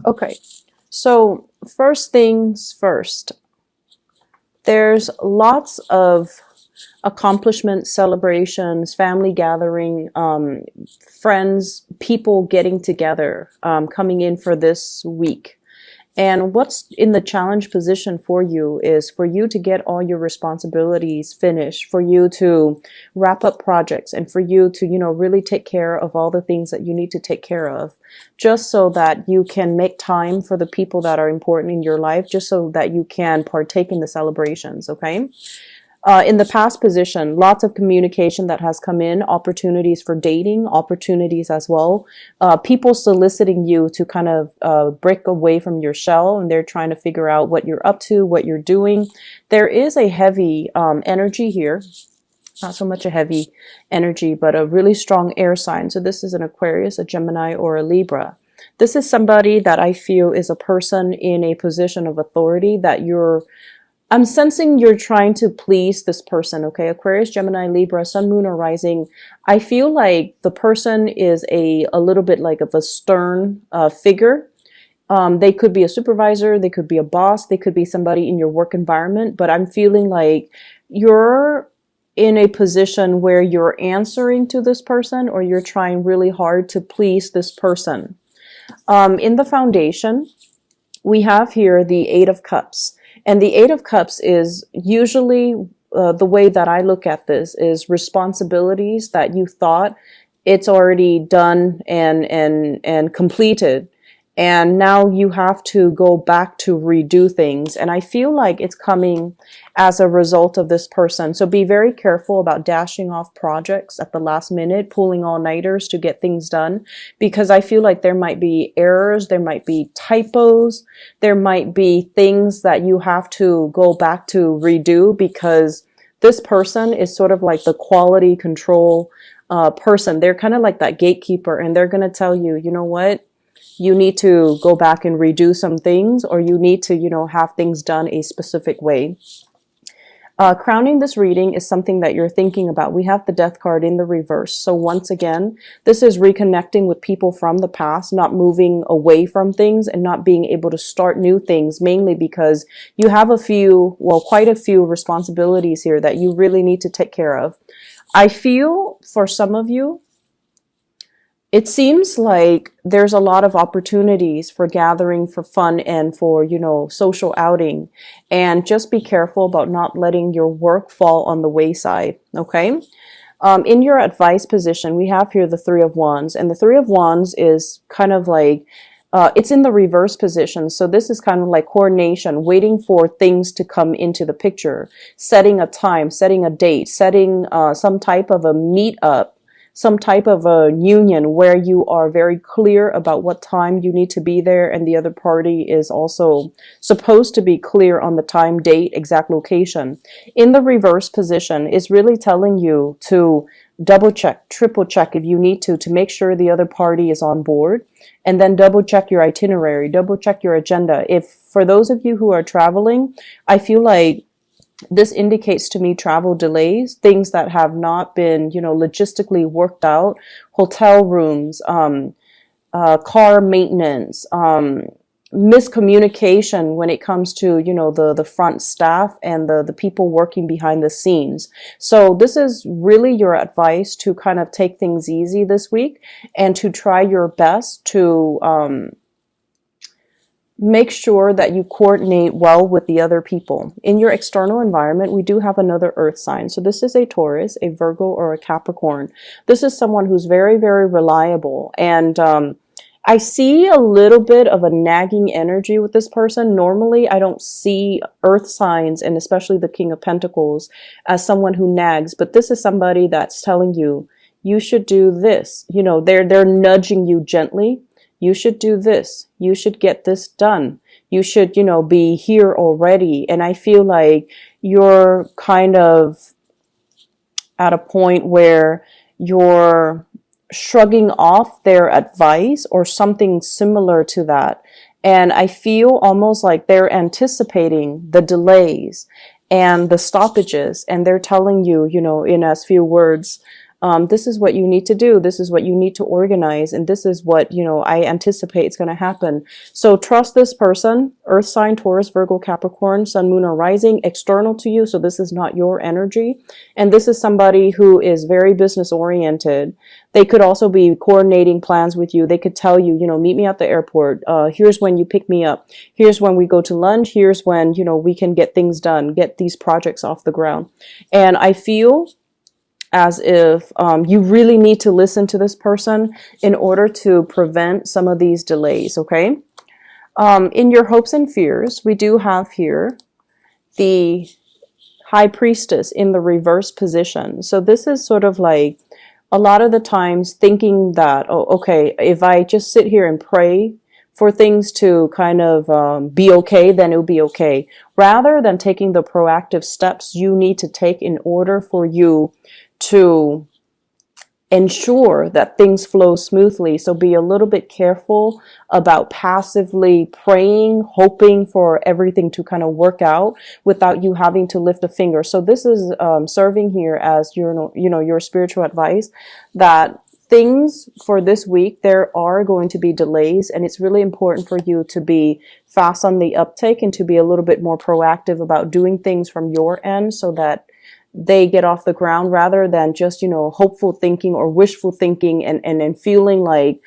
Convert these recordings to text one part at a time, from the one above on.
Okay, so first things first, there's lots of accomplishments, celebrations, family gathering, friends, people getting together, coming in for this week. And what's in the challenge position for you is for you to get all your responsibilities finished, for you to wrap up projects, and for you to, really take care of all the things that you need to take care of, just so that you can make time for the people that are important in your life, just so that you can partake in the celebrations, okay? In the past position, lots of communication that has come in, opportunities for dating, opportunities as well. People soliciting you to kind of break away from your shell, and they're trying to figure out what you're up to, what you're doing. There is a heavy energy here. Not so much a heavy energy, but a really strong air sign. So this is an Aquarius, a Gemini, or a Libra. This is somebody that I feel is a person in a position of authority that I'm sensing you're trying to please this person, okay? Aquarius, Gemini, Libra, Sun, Moon, or Rising. I feel like the person is a little bit like of a stern figure. They could be a supervisor, they could be a boss, they could be somebody in your work environment, but I'm feeling like you're in a position where you're answering to this person, or you're trying really hard to please this person. In the foundation, we have here the Eight of Cups. And the Eight of Cups is usually the way that I look at this is responsibilities that you thought it's already done and completed. And now you have to go back to redo things. And I feel like it's coming as a result of this person. So be very careful about dashing off projects at the last minute, pulling all-nighters to get things done, because I feel like there might be errors, there might be typos, there might be things that you have to go back to redo, because this person is sort of like the quality control person. They're kind of like that gatekeeper, and they're going to tell you, you know what? You need to go back and redo some things, or you need to, have things done a specific way. Crowning this reading is something that you're thinking about. We have the Death card in the reverse. So once again, this is reconnecting with people from the past, not moving away from things and not being able to start new things, mainly because you have quite a few responsibilities here that you really need to take care of. I feel for some of you, it seems like there's a lot of opportunities for gathering, for fun, and for, social outing. And just be careful about not letting your work fall on the wayside, okay? In your advice position, we have here the Three of Wands. And the Three of Wands is kind of like, it's in the reverse position. So this is kind of like coordination, waiting for things to come into the picture, setting a time, setting a date, setting some type of a meet-up, some type of a union where you are very clear about what time you need to be there, and the other party is also supposed to be clear on the time, date, exact location. In the reverse position is really telling you to double check, triple check if you need to make sure the other party is on board, and then double check your itinerary, double check your agenda. If for those of you who are traveling, I feel like this indicates to me travel delays, things that have not been, logistically worked out, hotel rooms, car maintenance, miscommunication when it comes to, the front staff and the people working behind the scenes. So this is really your advice to kind of take things easy this week and to try your best to, make sure that you coordinate well with the other people. In your external environment, we do have another earth sign. So this is a Taurus, a Virgo, or a Capricorn. This is someone who's very, very reliable. And I see a little bit of a nagging energy with this person. Normally, I don't see earth signs, and especially the King of Pentacles, as someone who nags. But this is somebody that's telling you, you should do this. They're nudging you gently. You should do this. You should get this done. You should, be here already. And I feel like you're kind of at a point where you're shrugging off their advice or something similar to that. And I feel almost like they're anticipating the delays and the stoppages. And they're telling you, in as few words, This is what you need to do. This is what you need to organize. And this is what, you know, I anticipate is going to happen. So trust this person, earth sign, Taurus, Virgo, Capricorn, sun, moon, or rising, external to you. So this is not your energy. And this is somebody who is very business oriented. They could also be coordinating plans with you. They could tell you, you know, meet me at the airport. Here's when you pick me up. Here's when we go to lunch. Here's when, you know, we can get things done, get these projects off the ground. And I feel as if you really need to listen to this person in order to prevent some of these delays, okay? In your hopes and fears, we do have here the High Priestess in the reverse position. So this is sort of like a lot of the times thinking that, oh, okay, if I just sit here and pray for things to kind of be okay, then it'll be okay. Rather than taking the proactive steps you need to take in order for you to ensure that things flow smoothly. So be a little bit careful about passively praying, hoping for everything to kind of work out without you having to lift a finger. So this is serving here as your, you know, your spiritual advice that things for this week, there are going to be delays, and it's really important for you to be fast on the uptake and to be a little bit more proactive about doing things from your end so that they get off the ground rather than just, you know, hopeful thinking or wishful thinking and feeling like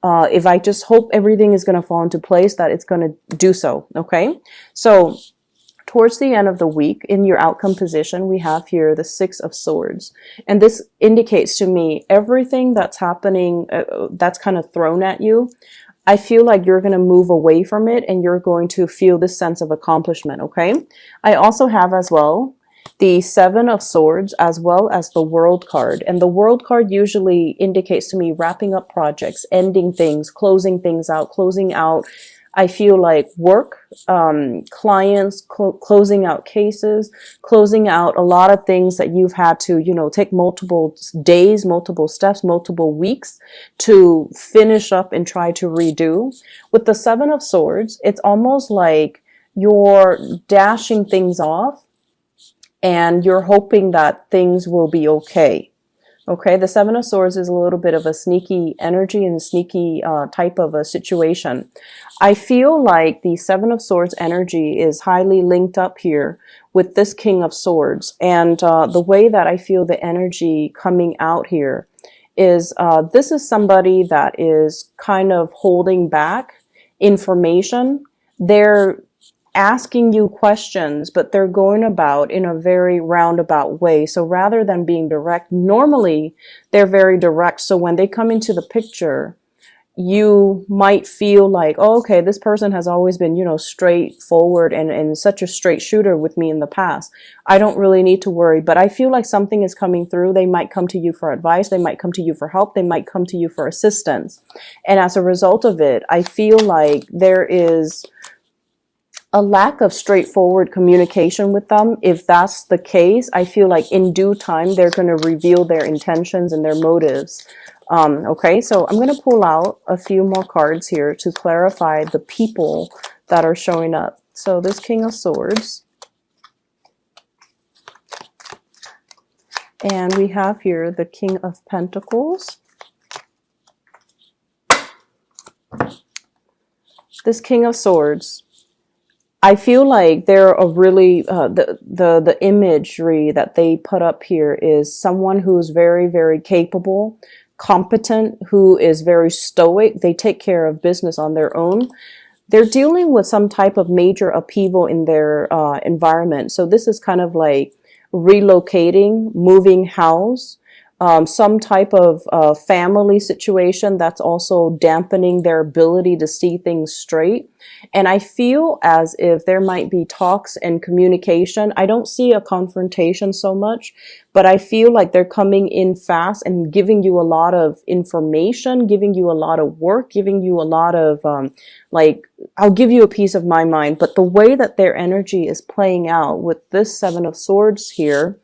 if I just hope everything is going to fall into place, that it's going to do so. Okay. So towards the end of the week in your outcome position, we have here the Six of Swords. And this indicates to me everything that's happening, that's kind of thrown at you. I feel like you're going to move away from it and you're going to feel this sense of accomplishment. Okay. I also have as well the Seven of Swords as well as the World card. And the World card usually indicates to me wrapping up projects, ending things, closing things out, closing out, I feel like work, clients, closing out cases, closing out a lot of things that you've had to, you know, take multiple days, multiple steps, multiple weeks to finish up and try to redo. With the Seven of Swords, it's almost like you're dashing things off and you're hoping that things will be okay. Okay, the Seven of Swords is a little bit of a sneaky energy and sneaky type of a situation. I feel like the Seven of Swords energy is highly linked up here with this King of Swords. And the way that I feel the energy coming out here is this is somebody that is kind of holding back information. They're asking you questions, but they're going about in a very roundabout way. So rather than being direct, normally they're very direct. So when they come into the picture, you might feel like, oh, okay, this person has always been, you know, straightforward and such a straight shooter with me in the past. I don't really need to worry, but I feel like something is coming through. They might come to you for advice. They might come to you for help. They might come to you for assistance. And as a result of it, I feel like there is a lack of straightforward communication with them. If that's the case, I feel like in due time, they're going to reveal their intentions and their motives. Okay, so I'm going to pull out a few more cards here to clarify the people that are showing up. So this King of Swords. And we have here the King of Pentacles. This King of Swords. I feel like they're a really, the imagery that they put up here is someone who's very, very capable, competent, who is very stoic. They take care of business on their own. They're dealing with some type of major upheaval in their environment. So this is kind of like relocating, moving house, some type of family situation that's also dampening their ability to see things straight. And I feel as if there might be talks and communication. I don't see a confrontation so much, but I feel like they're coming in fast and giving you a lot of information, giving you a lot of work, giving you a lot of, like, I'll give you a piece of my mind. But the way that their energy is playing out with this Seven of Swords here,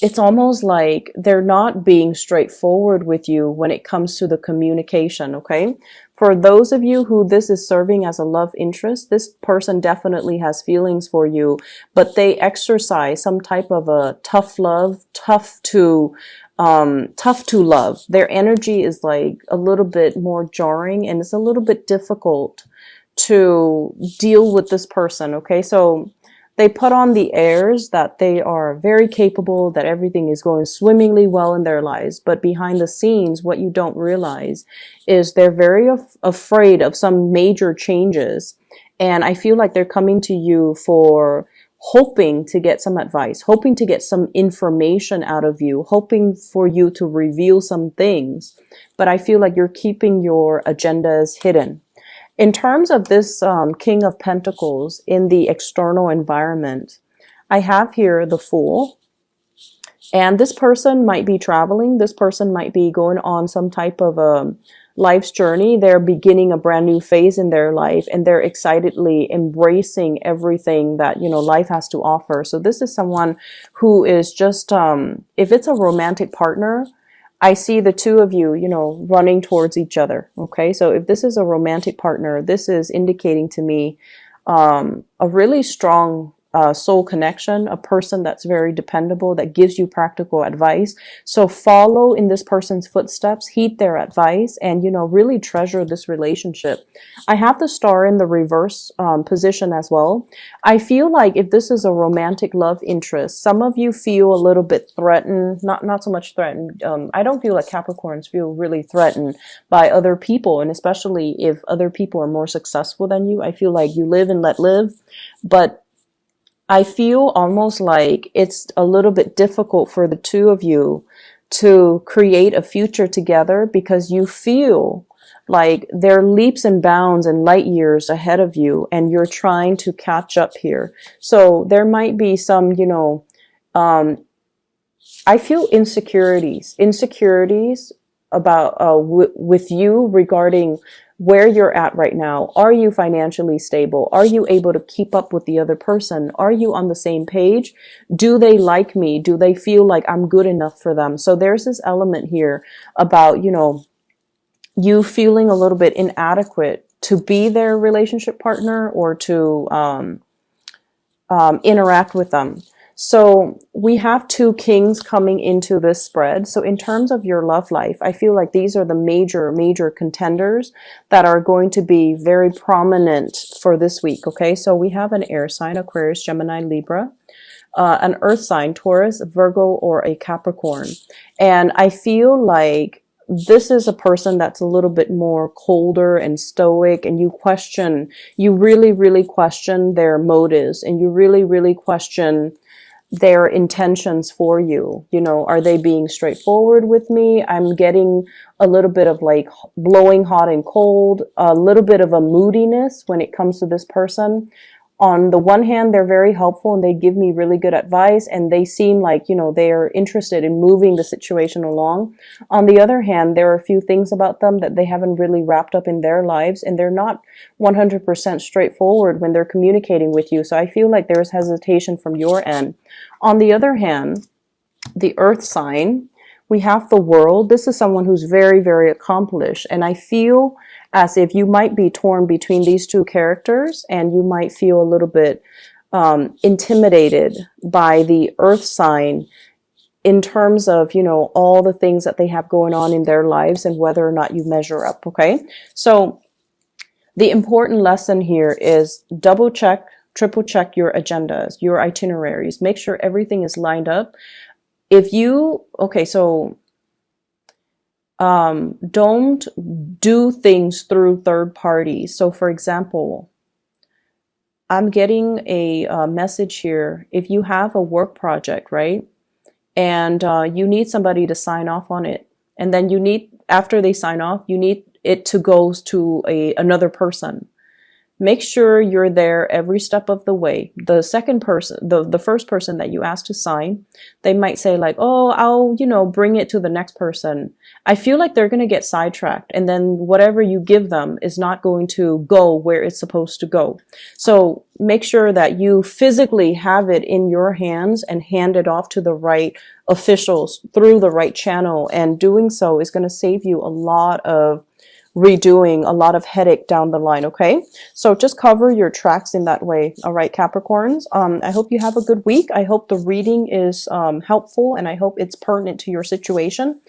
it's almost like they're not being straightforward with you when it comes to the communication, okay? For those of you who this is serving as a love interest, this person definitely has feelings for you, but they exercise some type of a tough love, tough to love. Their energy is like a little bit more jarring, and it's a little bit difficult to deal with this person. Okay, so they put on the airs that they are very capable, that everything is going swimmingly well in their lives. But behind the scenes, what you don't realize is they're very afraid of some major changes. And I feel like they're coming to you for hoping to get some advice, hoping to get some information out of you, hoping for you to reveal some things. But I feel like you're keeping your agendas hidden. In terms of this King of Pentacles in the external environment, I have here the Fool. And this person might be traveling. This person might be going on some type of a life's journey. They're beginning a brand new phase in their life, and they're excitedly embracing everything that, you know, life has to offer. So this is someone who is just, if it's a romantic partner, I see the two of you, you know, running towards each other. Okay, so if this is a romantic partner, this is indicating to me a really strong soul connection, a person that's very dependable, that gives you practical advice. So follow in this person's footsteps, heed their advice, and, you know, really treasure this relationship. I have the Star in the reverse position as well. I feel like if this is a romantic love interest, some of you feel a little bit threatened, not so much threatened. I don't feel like Capricorns feel really threatened by other people, and especially if other people are more successful than you. I feel like you live and let live, but I feel almost like it's a little bit difficult for the two of you to create a future together, because you feel like there are leaps and bounds and light years ahead of you, and you're trying to catch up here. So there might be some, you know, I feel insecurities about with you regarding where you're at right now. Are you financially stable? Are you able to keep up with the other person? Are you on the same page? Do they like me? Do they feel like I'm good enough for them? So there's this element here about, you know, you feeling a little bit inadequate to be their relationship partner or to interact with them. So we have two kings coming into this spread. So in terms of your love life, I feel like these are the major contenders that are going to be very prominent for this week. Okay, so we have an air sign, Aquarius, Gemini, Libra, an earth sign, Taurus, Virgo, or a Capricorn. And I feel like this is a person that's a little bit more colder and stoic, and you really question their motives, and you really question their intentions for you. You know, are they being straightforward with me? I'm getting a little bit of like blowing hot and cold, a little bit of a moodiness when it comes to this person. On the one hand, they're very helpful and they give me really good advice, and they seem like, you know, they're interested in moving the situation along. On the other hand, there are a few things about them that they haven't really wrapped up in their lives, and they're not 100% straightforward when they're communicating with you. So I feel like there's hesitation from your end. On the other hand, the earth sign, we have the World. This is someone who's very accomplished, and I feel as if you might be torn between these two characters, and you might feel a little bit intimidated by the earth sign in terms of, you know, all the things that they have going on in their lives and whether or not you measure up. Okay, so the important lesson here is double check, triple check your agendas, your itineraries. Make sure everything is lined up. If you, okay, so don't do things through third parties. So for example, I'm getting a message here. If you have a work project, right, and you need somebody to sign off on it, and then you need, after they sign off, you need it to go to another person. Make sure you're there every step of the way. The second person, the first person that you ask to sign, they might say like, oh, I'll, you know, bring it to the next person. I feel like they're going to get sidetracked, and then whatever you give them is not going to go where it's supposed to go. So make sure that you physically have it in your hands and hand it off to the right officials through the right channel. And doing so is going to save you a lot of redoing, a lot of headache down the line. Okay, so just cover your tracks in that way. All right, Capricorns, I hope you have a good week. I hope the reading is helpful, and I hope it's pertinent to your situation.